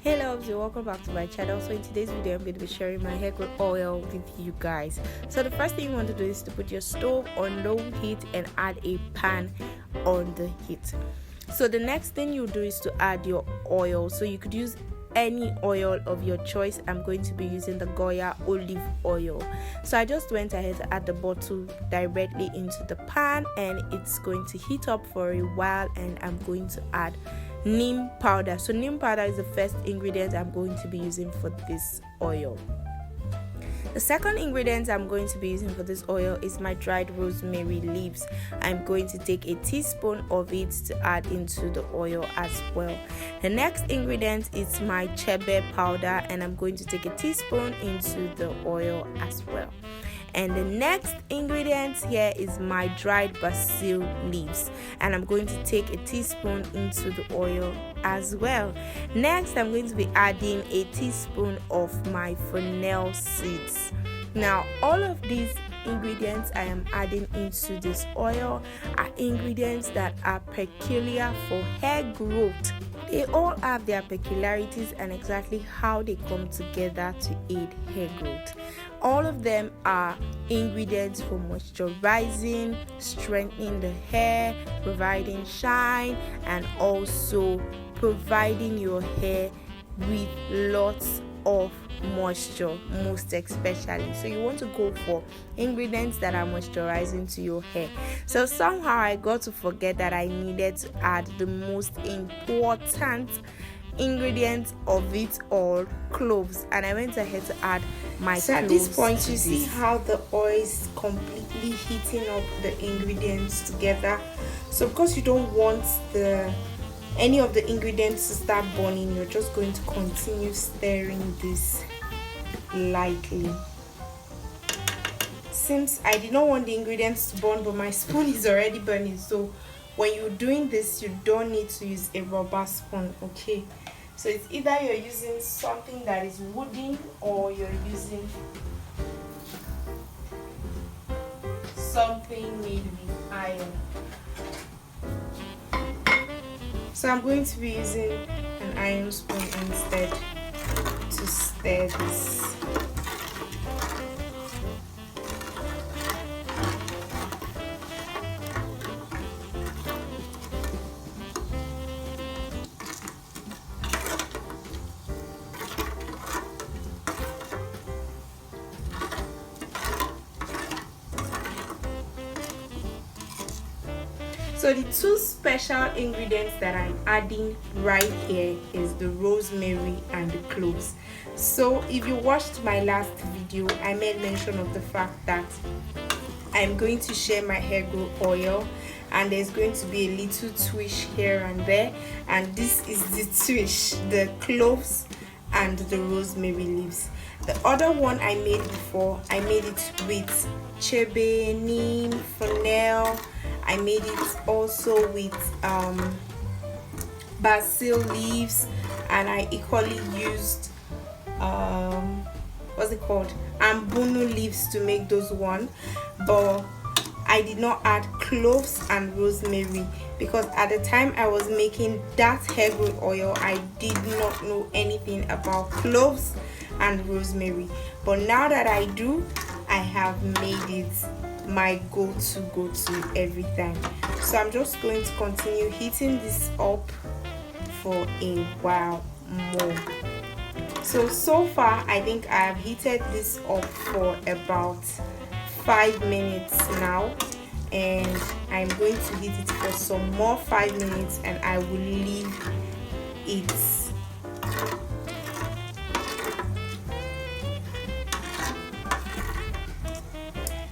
Hey loves, you're welcome back to my channel. So in today's video I'm going to be sharing my hair growth oil with you guys. So the first thing you want to do is to put your stove on low heat and add a pan on the heat. So the next thing you do is to add your oil. So you could use any oil of your choice. I'm going to be using the Goya olive oil. So I just went ahead to add the bottle directly into the pan, and it's going to heat up for a while, and I'm going to add neem powder. So neem powder is the first ingredient I'm going to be using for this oil. The second ingredient I'm going to be using for this oil is my dried rosemary leaves. I'm going to take a teaspoon of it to add into the oil as well. The next ingredient is my Chebe powder, and I'm going to take a teaspoon into the oil as well. And the next ingredient here is my dried basil leaves, and I'm going to take a teaspoon into the oil as well. Next, I'm going to be adding a teaspoon of my fennel seeds. Now, all of these ingredients I am adding into this oil are ingredients that are peculiar for hair growth. They all have their peculiarities and exactly how they come together to aid hair growth. All of them are ingredients for moisturizing, strengthening the hair, providing shine, and also providing your hair with lots of moisture, most especially. So you want to go for ingredients that are moisturizing to your hair. So somehow I got to forget that I needed to add the most important ingredient of it all, cloves, and I went ahead to add my cloves. At this point you see how the oil is completely heating up the ingredients together. So because you don't want any of the ingredients to start burning, you're just going to continue stirring this lightly. Since I did not want the ingredients to burn, but my spoon is already burning, so when you're doing this you don't need to use a rubber spoon, okay? So it's either you're using something that is wooden or you're using something made with iron. So I'm going to be using an iron spoon instead to stir this. So the two special ingredients that I'm adding right here is the rosemary and the cloves. So if you watched my last video, I made mention of the fact that I'm going to share my hair growth oil, and there's going to be a little twist here and there, and this is the twist, the cloves and the rosemary leaves. The other one I made before, I made it with Chebe, Neem, Fennel. I made it also with Basil leaves, and I equally used what's it called, ambunu leaves to make those one, but I did not add cloves and rosemary because at the time I was making that hair growth oil I did not know anything about cloves and rosemary. But now that I do, I have made it my go-to every time. So I'm just going to continue heating this up for a while more. So far I think I have heated this up for about 5 minutes now, and I'm going to heat it for some more 5 minutes, and I will leave it.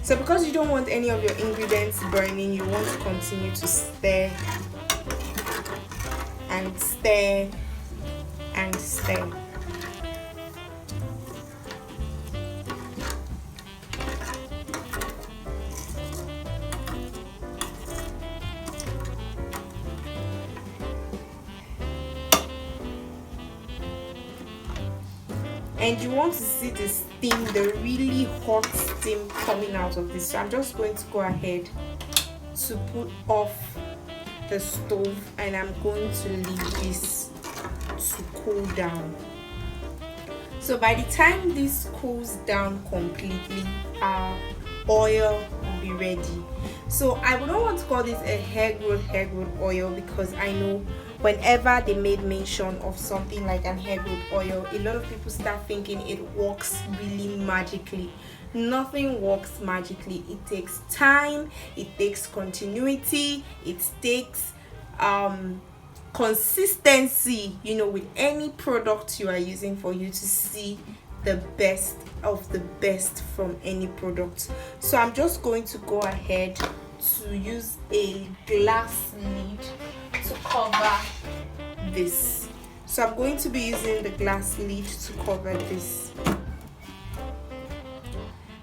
So because you don't want any of your ingredients burning, you want to continue to stir and stir and stir. And you want to see the steam, the really hot steam coming out of this. So I'm just going to go ahead to put off the stove, and I'm going to leave this to cool. cool down. So by the time this cools down completely, our oil will be ready. So I would not want to call this a hair growth oil, because I know whenever they made mention of something like an hair growth oil, a lot of people start thinking it works really magically. Nothing works magically. It takes time, it takes continuity, it takes consistency, you know, with any product you are using for you to see the best of the best from any product. So I'm just going to go ahead to use a glass lid to cover this. So I'm going to be using the glass lid to cover this.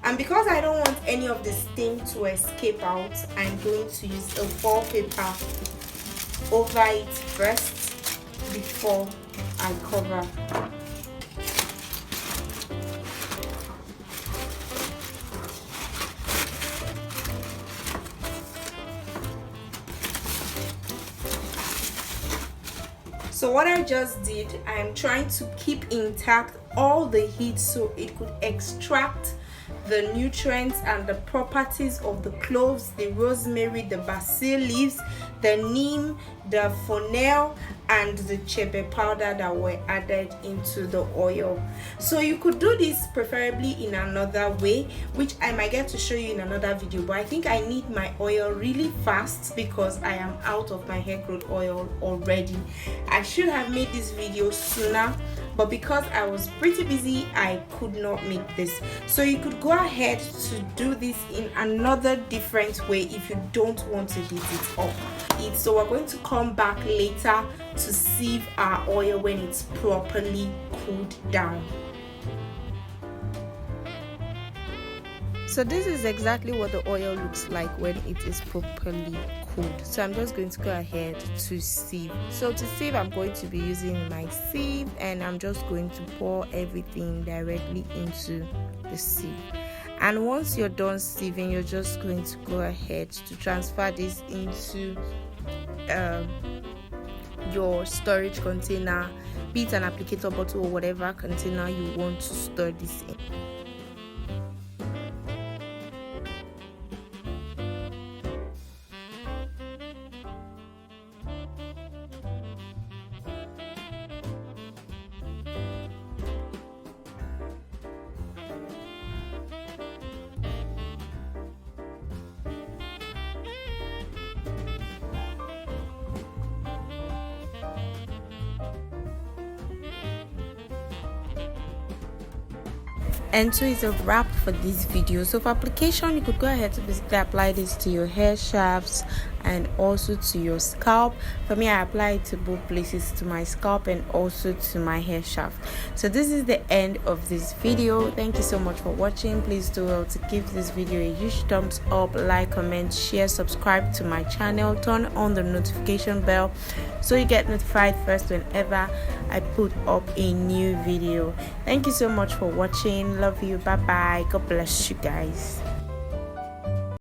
And because I don't want any of the steam to escape out, I'm going to use a foil paper over it first before I cover. So what I just did, I am trying to keep intact all the heat so it could extract the nutrients and the properties of the cloves, the rosemary, the basil leaves, the neem, the fennel, and the chebe powder that were added into the oil. So you could do this preferably in another way, which I might get to show you in another video, but I think I need my oil really fast because I am out of my hair growth oil already. I should have made this video sooner, but because I was pretty busy, I could not make this. So you could go ahead to do this in another different way if you don't want to heat it up. So we're going to come back later to sieve our oil when it's properly cooled down. So this is exactly what the oil looks like when it is properly cooled. So I'm just going to go ahead to sieve. So to sieve, I'm going to be using my sieve, and I'm just going to pour everything directly into the sieve. And once you're done sieving, you're just going to go ahead to transfer this into your storage container, be it an applicator bottle or whatever container you want to store this in. And so it's a wrap for this video. So for application, you could go ahead to basically apply this to your hair shafts and also to your scalp. For me, I apply it to both places, to my scalp and also to my hair shaft. So this is the end of this video. Thank you so much for watching. Please do well to give this video a huge thumbs up, like, comment, share, subscribe to my channel, turn on the notification bell so you get notified first whenever I put up a new video. Thank you so much for watching. Love you. Bye bye. God bless you guys.